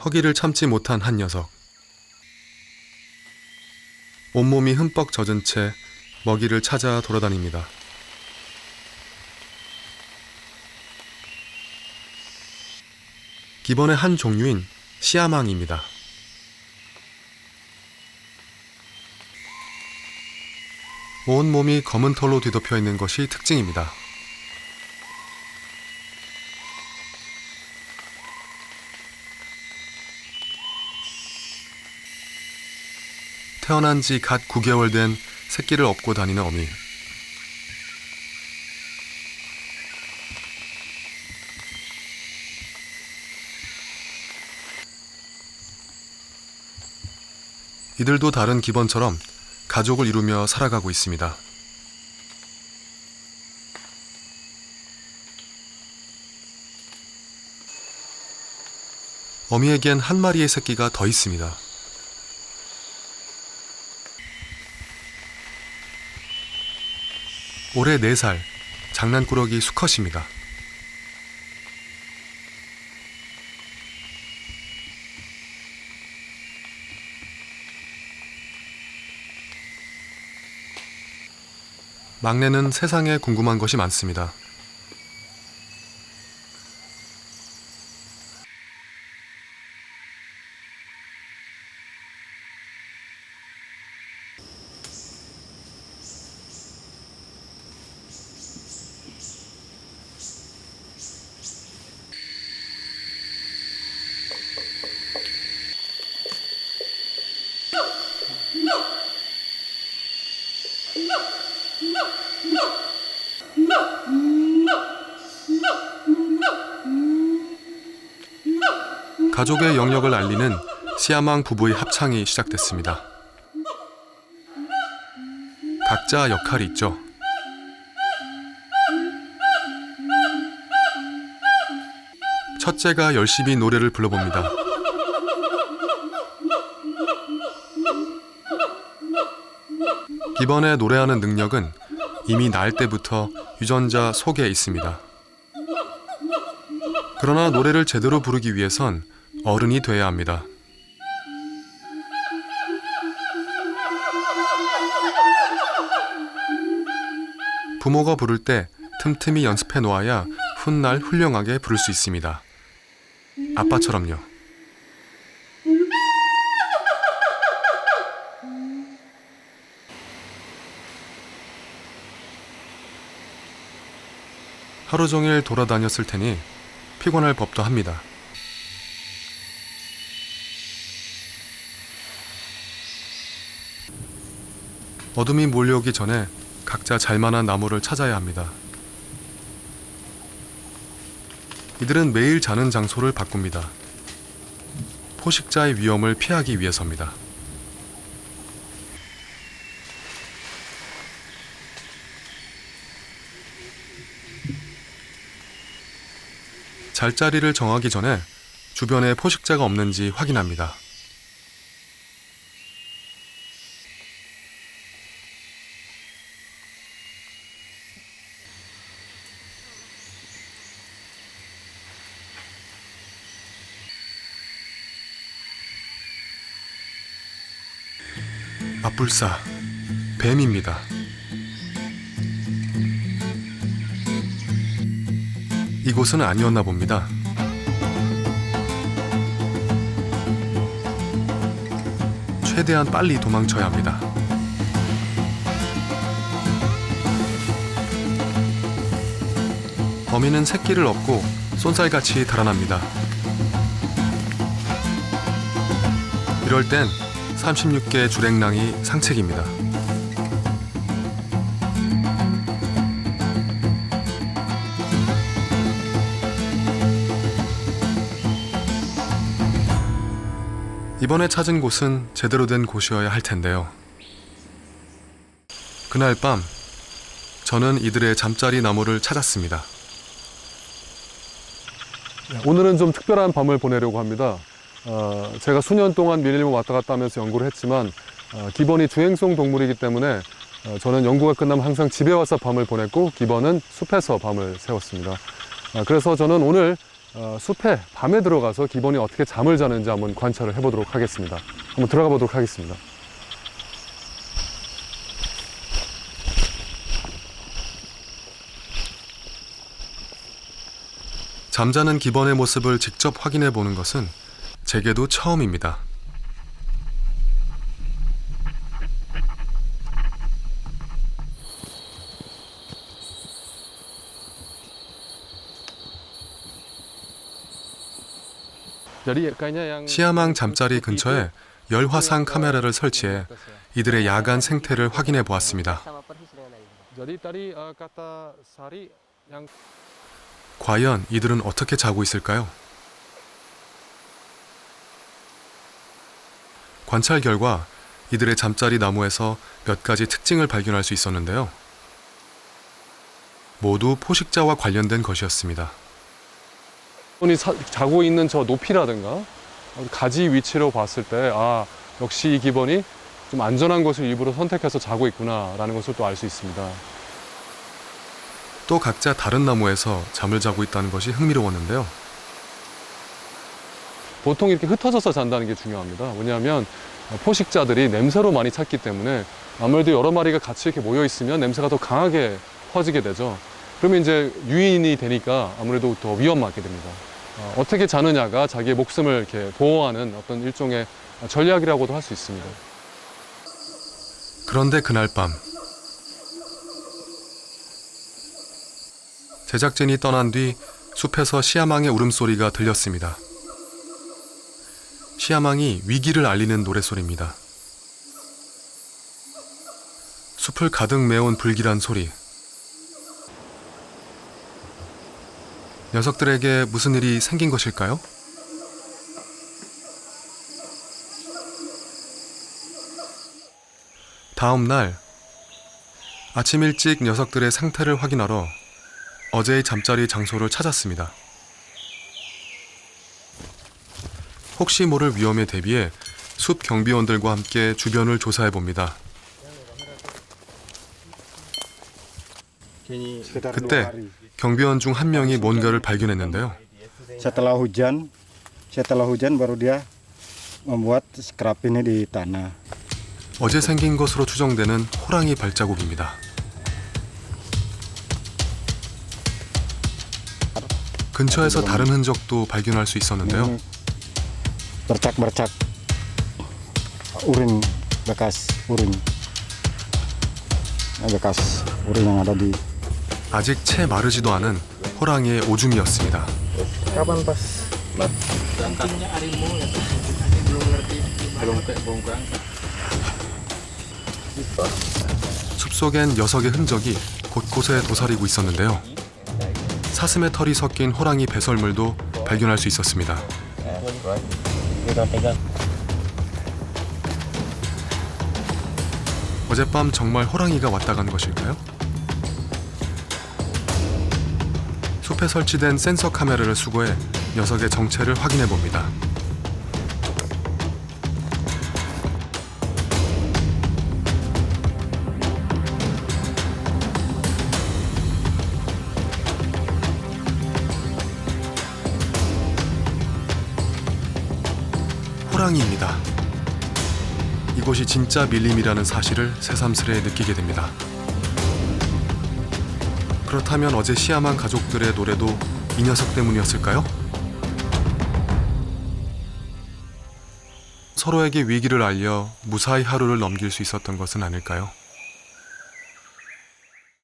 허기를 참지 못한 한 녀석. 온몸이 흠뻑 젖은 채 먹이를 찾아 돌아다닙니다. 기번의 한 종류인 시아망입니다. 온몸이 검은 털로 뒤덮여 있는 것이 특징입니다. 태어난 지 갓 9개월 된 새끼를 업고 다니는 어미. 이들도 다른 기번처럼 가족을 이루며 살아가고 있습니다. 어미에겐 한 마리의 새끼가 더 있습니다. 올해 4살, 장난꾸러기 수컷입니다. 막내는 세상에 궁금한 것이 많습니다. 가족의 영역을 알리는 시아망 부부의 합창이 시작됐습니다. 각자 역할이 있죠. 첫째가 열심히 노래를 불러봅니다. 기번의 노래하는 능력은 이미 날 때부터 유전자 속에 있습니다. 그러나 노래를 제대로 부르기 위해선 어른이 돼야 합니다. 부모가 부를 때 틈틈이 연습해 놓아야 훗날 훌륭하게 부를 수 있습니다. 아빠처럼요. 하루 종일 돌아다녔을 테니 피곤할 법도 합니다. 어둠이 몰려오기 전에 각자 잘만한 나무를 찾아야 합니다. 이들은 매일 자는 장소를 바꿉니다. 포식자의 위험을 피하기 위해서입니다. 잘자리를 정하기 전에 주변에 포식자가 없는지 확인합니다. 맞불사, 뱀입니다. 이곳은 아니었나 봅니다. 최대한 빨리 도망쳐야 합니다. 어미는 새끼를 업고 쏜살같이 달아납니다. 이럴 땐 36개의 주랭랑이 상책입니다. 이번에 찾은 곳은 제대로 된 곳이어야 할 텐데요. 그날 밤, 저는 이들의 잠자리 나무를 찾았습니다. 오늘은 좀 특별한 밤을 보내려고 합니다. 제가 수년 동안 밀림을 왔다 갔다 하면서 연구를 했지만 기번이 주행성 동물이기 때문에 저는 연구가 끝나면 항상 집에 와서 밤을 보냈고 기번은 숲에서 밤을 새웠습니다. 그래서 저는 오늘 숲에 밤에 들어가서 기본이 어떻게 잠을 자는지 한번 관찰을 해보도록 하겠습니다. 한번 들어가 보도록 하겠습니다. 잠자는 기본의 모습을 직접 확인해 보는 것은 제게도 처음입니다. 시야망 잠자리 근처에 열화상 카메라를 설치해 이들의 야간 생태를 확인해 보았습니다. 과연 이들은 어떻게 자고 있을까요? 관찰 결과 이들의 잠자리 나무에서 몇 가지 특징을 발견할 수 있었는데요. 모두 포식자와 관련된 것이었습니다. 기본이 자고 있는 저 높이라든가 가지 위치로 봤을 때 역시 이 기본이 좀 안전한 곳을 일부러 선택해서 자고 있구나라는 것을 또 알 수 있습니다. 또 각자 다른 나무에서 잠을 자고 있다는 것이 흥미로웠는데요. 보통 이렇게 흩어져서 잔다는 게 중요합니다. 왜냐하면 포식자들이 냄새로 많이 찾기 때문에 아무래도 여러 마리가 같이 이렇게 모여 있으면 냄새가 더 강하게 퍼지게 되죠. 그러면 이제 유인이 되니까 아무래도 더 위험하게 됩니다. 어떻게 자느냐가 자기의 목숨을 이렇게 보호하는 어떤 일종의 전략이라고도 할 수 있습니다. 그런데 그날 밤 제작진이 떠난 뒤 숲에서 시야망의 울음소리가 들렸습니다. 시야망이 위기를 알리는 노랫소리입니다. 숲을 가득 메운 불길한 소리. 녀석들에게 무슨 일이 생긴 것일까요? 다음 날 아침 일찍 녀석들의 상태를 확인하러 어제의 잠자리 장소를 찾았습니다. 혹시 모를 위험에 대비해 숲 경비원들과 함께 주변을 조사해 봅니다. 그때 경비원 중 한 명이 뭔가를 발견했는데요. Setelah hujan baru dia membuat scrap ini di tanah. 어제 생긴 것으로 추정되는 호랑이 발자국입니다. 근처에서 다른 흔적도 발견할 수 있었는데요. Bercak-bercak urin, bekas urin yang ada di. 아직 채 마르지도 않은 호랑이의 오줌이었습니다. Kapan pas? 숲속엔 녀석의 흔적이 곳곳에 도사리고 있었는데요. 사슴의 털이 섞인 호랑이 배설물도 발견할 수 있었습니다. 어젯밤 정말 호랑이가 왔다 간 것일까요? 숲에 설치된 센서 카메라를 수거해 녀석의 정체를 확인해 봅니다. 호랑이입니다. 이곳이 진짜 밀림이라는 사실을 새삼스레 느끼게 됩니다. 그렇다면 어제 시야망 가족들의 노래도 이 녀석 때문이었을까요? 서로에게 위기를 알려 무사히 하루를 넘길 수 있었던 것은 아닐까요?